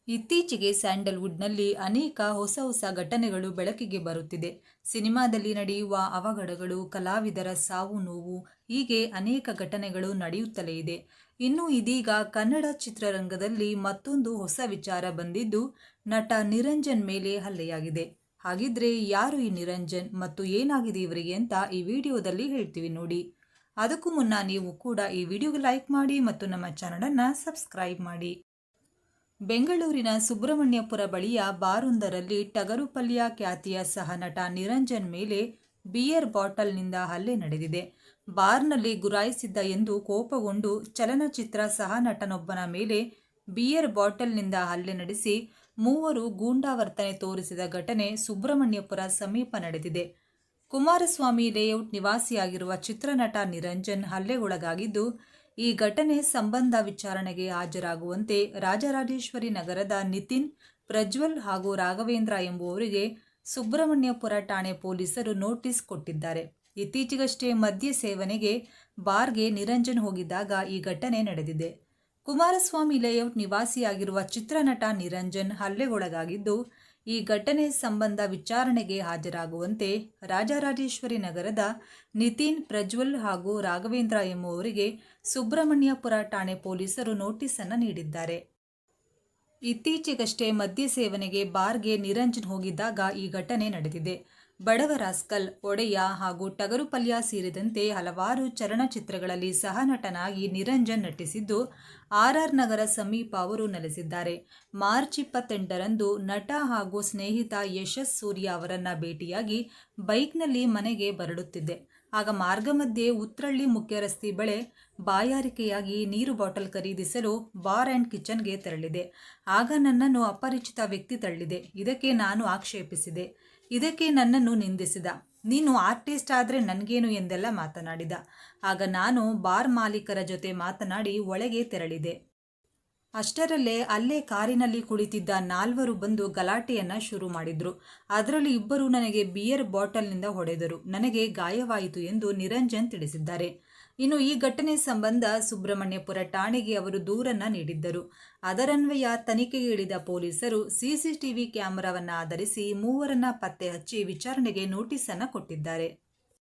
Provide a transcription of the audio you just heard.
ಇತ್ತೀಚೆಗೆ ಸ್ಯಾಂಡಲ್ವುಡ್ನಲ್ಲಿ ಅನೇಕ ಹೊಸ ಘಟನೆಗಳು ಬೆಳಕಿಗೆ ಬರುತ್ತಿದೆ. ಸಿನಿಮಾದಲ್ಲಿ ನಡೆಯುವ ಅವಘಡಗಳು, ಕಲಾವಿದರ ಸಾವು ನೋವು, ಹೀಗೆ ಅನೇಕ ಘಟನೆಗಳು ನಡೆಯುತ್ತಲೇ ಇದೆ. ಇನ್ನು ಇದೀಗ ಕನ್ನಡ ಚಿತ್ರರಂಗದಲ್ಲಿ ಮತ್ತೊಂದು ಹೊಸ ವಿಚಾರ ಬಂದಿದ್ದು, ನಟ ನಿರಂಜನ್ ಮೇಲೆ ಹಲ್ಲೆಯಾಗಿದೆ. ಹಾಗಿದ್ರೆ ಯಾರು ಈ ನಿರಂಜನ್ ಮತ್ತು ಏನಾಗಿದೆ ಇವರಿಗೆ ಅಂತ ಈ ವಿಡಿಯೋದಲ್ಲಿ ಹೇಳ್ತೀವಿ ನೋಡಿ. ಅದಕ್ಕೂ ಮುನ್ನ ನೀವು ಕೂಡ ಈ ವಿಡಿಯೋಗೆ ಲೈಕ್ ಮಾಡಿ ಮತ್ತು ನಮ್ಮ ಚಾನಲನ್ನು ಸಬ್ಸ್ಕ್ರೈಬ್ ಮಾಡಿ. ಬೆಂಗಳೂರಿನ ಸುಬ್ರಹ್ಮಣ್ಯಪುರ ಬಳಿಯ ಬಾರೊಂದರಲ್ಲಿ ಟಗರುಪಲ್ಯ ಖ್ಯಾತಿಯ ಸಹ ನಟ ನಿರಂಜನ್ ಮೇಲೆ ಬಿಯರ್ ಬಾಟಲ್ನಿಂದ ಹಲ್ಲೆ ನಡೆದಿದೆ. ಬಾರ್ನಲ್ಲಿ ಗುರಾಯಿಸಿದ್ದ ಎಂದು ಕೋಪಗೊಂಡು ಚಲನಚಿತ್ರ ಸಹ ನಟನೊಬ್ಬನ ಮೇಲೆ ಬಿಯರ್ ಬಾಟಲ್ನಿಂದ ಹಲ್ಲೆ ನಡೆಸಿ ಮೂವರು ಗೂಂಡಾವರ್ತನೆ ತೋರಿಸಿದ ಘಟನೆ ಸುಬ್ರಹ್ಮಣ್ಯಪುರ ಸಮೀಪ ನಡೆದಿದೆ. ಕುಮಾರಸ್ವಾಮಿ ಲೇಔಟ್ ನಿವಾಸಿಯಾಗಿರುವ ಚಿತ್ರನಟ ನಿರಂಜನ್ ಹಲ್ಲೆಗೊಳಗಾಗಿದ್ದು, ಈ ಘಟನೆ ಸಂಬಂಧ ವಿಚಾರಣೆಗೆ ಹಾಜರಾಗುವಂತೆ ರಾಜರಾಜೇಶ್ವರಿ ನಗರದ ನಿತಿನ್, ಪ್ರಜ್ವಲ್ ಹಾಗೂ ರಾಘವೇಂದ್ರ ಎಂಬುವರಿಗೆ ಸುಬ್ರಹ್ಮಣ್ಯಪುರ ಠಾಣೆ ಪೊಲೀಸರು ನೋಟಿಸ್ ಕೊಟ್ಟಿದ್ದಾರೆ. ಇತ್ತೀಚೆಗಷ್ಟೇ ಮದ್ಯ ಸೇವನೆಗೆ ಬಾರ್ಗೆ ನಿರಂಜನ್ ಹೋಗಿದ್ದಾಗ ಈ ಘಟನೆ ನಡೆದಿದೆ. ಕುಮಾರಸ್ವಾಮಿ ಲೇಔಟ್ ನಿವಾಸಿಯಾಗಿರುವ ಚಿತ್ರನಟ ನಿರಂಜನ್ ಹಲ್ಲೆಗೊಳಗಾಗಿದ್ದು, ಈ ಘಟನೆ ಸಂಬಂಧ ವಿಚಾರಣೆಗೆ ಹಾಜರಾಗುವಂತೆ ರಾಜರಾಜೇಶ್ವರಿ ನಗರದ ನಿತಿನ್, ಪ್ರಜ್ವಲ್ ಹಾಗೂ ರಾಘವೇಂದ್ರ ಎಂಬುವರಿಗೆ ಸುಬ್ರಹ್ಮಣ್ಯಪುರ ಠಾಣೆ ಪೊಲೀಸರು ನೋಟಿಸ್ ಅನ್ನು ನೀಡಿದ್ದಾರೆ. ಇತ್ತೀಚೆಗಷ್ಟೇ ಮದ್ಯ ಸೇವನೆಗೆ ಬಾರ್ಗೆ ನಿರಂಜನ್ ಹೋಗಿದ್ದಾಗ ಈ ಘಟನೆ ನಡೆದಿದೆ. ಬಡವ ರಾಸ್ಕಲ್, ಒಡೆಯ ಹಾಗೂ ಟಗರುಪಲ್ಯ ಸೇರಿದಂತೆ ಹಲವಾರು ಚಲನಚಿತ್ರಗಳಲ್ಲಿ ಸಹ ನಟನಾಗಿ ನಿರಂಜನ್ ನಟಿಸಿದ್ದು, ಆರ್ ನಗರ ಸಮೀಪ ಅವರು ನೆಲೆಸಿದ್ದಾರೆ. ಮಾರ್ಚ್ 28ರಂದು ನಟ ಹಾಗೂ ಸ್ನೇಹಿತ ಯಶಸ್ ಸೂರ್ಯ ಅವರನ್ನ ಭೇಟಿಯಾಗಿ ಬೈಕ್ನಲ್ಲಿ ಮನೆಗೆ ಬರಳುತ್ತಿದ್ದೆ. ಆಗ ಮಾರ್ಗ ಮಧ್ಯೆ ಉತ್ರಳ್ಳಿ ಮುಖ್ಯ ರಸ್ತೆ ಬಳಿ ಬಾಯಾರಿಕೆಯಾಗಿ ನೀರು ಬಾಟಲ್ ಖರೀದಿಸಲು ಬಾರ್ ಆ್ಯಂಡ್ ಕಿಚನ್ಗೆ ತೆರಳಿದೆ. ಆಗ ನನ್ನನ್ನು ಅಪರಿಚಿತ ವ್ಯಕ್ತಿ ತಳ್ಳಿದೆ. ಇದಕ್ಕೆ ನಾನು ಆಕ್ಷೇಪಿಸಿದೆ. ಇದಕ್ಕೆ ನನ್ನನ್ನು ನಿಂದಿಸಿದ. ನೀನು ಆರ್ಟಿಸ್ಟ್ ಆದರೆ ನನಗೇನು ಎಂದೆಲ್ಲ ಮಾತನಾಡಿದ. ಆಗ ನಾನು ಬಾರ್ ಮಾಲೀಕರ ಜೊತೆ ಮಾತನಾಡಿ ಒಳಗೆ ತೆರಳಿದೆ. ಅಷ್ಟರಲ್ಲೇ ಅಲ್ಲೇ ಕಾರಿನಲ್ಲಿ ಕುಳಿತಿದ್ದ 4 ಬಂದು ಗಲಾಟೆಯನ್ನ ಶುರು ಮಾಡಿದ್ರು. ಅದರಲ್ಲಿ 2 ನನಗೆ ಬಿಯರ್ ಬಾಟಲ್ನಿಂದ ಹೊಡೆದರು. ನನಗೆ ಗಾಯವಾಯಿತು ಎಂದು ನಿರಂಜನ್ ತಿಳಿಸಿದ್ದಾರೆ. ಇನ್ನು ಈ ಘಟನೆ ಸಂಬಂಧ ಸುಬ್ರಹ್ಮಣ್ಯಪುರ ಠಾಣೆಗೆ ಅವರು ದೂರನ್ನ ನೀಡಿದ್ದರು. ಅದರನ್ವಯ ತನಿಖೆಗೆ ಇಳಿದ ಪೊಲೀಸರು ಸಿಸಿಟಿವಿ ಕ್ಯಾಮೆರಾವನ್ನ ಆಧರಿಸಿ ಮೂವರನ್ನ ಪತ್ತೆ ಹಚ್ಚಿ ವಿಚಾರಣೆಗೆ ನೋಟಿಸ್ ಅನ್ನ ಕೊಟ್ಟಿದ್ದಾರೆ.